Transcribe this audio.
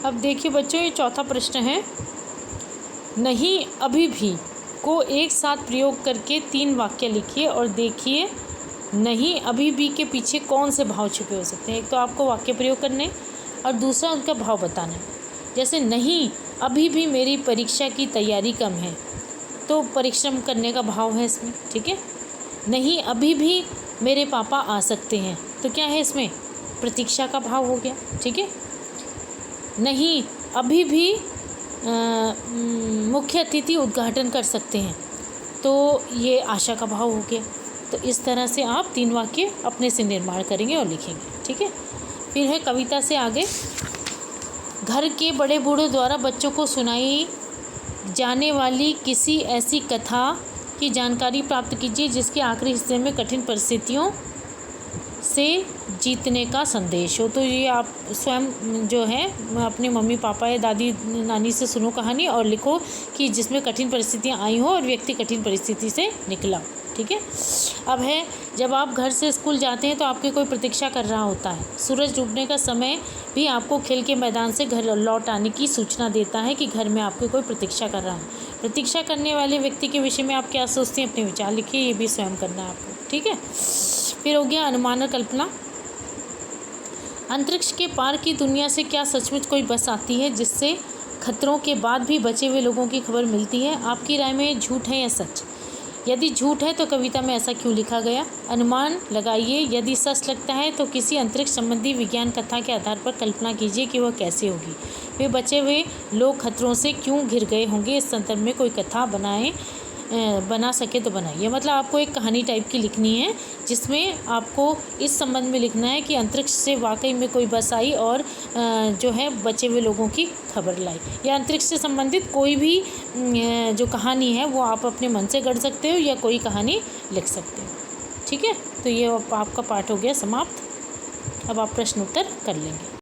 अब देखिए बच्चों, ये चौथा प्रश्न है, नहीं अभी भी को एक साथ प्रयोग करके 3 वाक्य लिखिए और देखिए नहीं अभी भी के पीछे कौन से भाव छुपे हो सकते हैं। एक तो आपको वाक्य प्रयोग करने और दूसरा उनका भाव बताना है। जैसे नहीं अभी भी मेरी परीक्षा की तैयारी कम है, तो परिश्रम करने का भाव है इसमें, ठीक है। नहीं अभी भी मेरे पापा आ सकते हैं, तो क्या है इसमें, प्रतीक्षा का भाव हो गया, ठीक है। नहीं अभी भी मुख्य अतिथि उद्घाटन कर सकते हैं, तो ये आशा का भाव हो गया। तो इस तरह से आप 3 वाक्य अपने से निर्माण करेंगे और लिखेंगे, ठीक है। फिर है कविता से आगे, घर के बड़े बूढ़ों द्वारा बच्चों को सुनाई जाने वाली किसी ऐसी कथा की जानकारी प्राप्त कीजिए जिसके आखिरी हिस्से में कठिन परिस्थितियों से जीतने का संदेश हो। तो ये आप स्वयं जो है अपने मम्मी पापा या दादी नानी से सुनो कहानी और लिखो कि जिसमें कठिन परिस्थितियाँ आई हो और व्यक्ति कठिन परिस्थिति से निकला, ठीक है। अब है, जब आप घर से स्कूल जाते हैं तो आपकी कोई प्रतीक्षा कर रहा होता है। सूरज डूबने का समय भी आपको खेल के मैदान से घर लौट आने की सूचना देता है कि घर में आपकी कोई प्रतीक्षा कर रहा है। प्रतीक्षा करने वाले व्यक्ति के विषय में आप क्या सोचते हैं, अपने विचार लिखिए, ये भी स्वयं करना है आपको, ठीक है। फिर हो गया अनुमान और कल्पना। अंतरिक्ष के पार की दुनिया से क्या सचमुच कोई बस आती है जिससे खतरों के बाद भी बचे हुए लोगों की खबर मिलती है? आपकी राय में झूठ है या सच? यदि झूठ है तो कविता में ऐसा क्यों लिखा गया? अनुमान लगाइए। यदि सच लगता है तो किसी अंतरिक्ष संबंधी विज्ञान कथा के आधार पर कल्पना कीजिए कि वह कैसे होगी। वे बचे हुए लोग खतरों से क्यों घिर गए होंगे, इस संदर्भ में कोई कथा बना सके तो बनाइए। मतलब आपको एक कहानी टाइप की लिखनी है जिसमें आपको इस संबंध में लिखना है कि अंतरिक्ष से वाकई में कोई बस आई और जो है बचे हुए लोगों की खबर लाई, या अंतरिक्ष से संबंधित कोई भी जो कहानी है वो आप अपने मन से गढ़ सकते हो या कोई कहानी लिख सकते हो, ठीक है। तो ये आपका पाठ हो गया समाप्त। अब आप प्रश्न उत्तर कर लेंगे।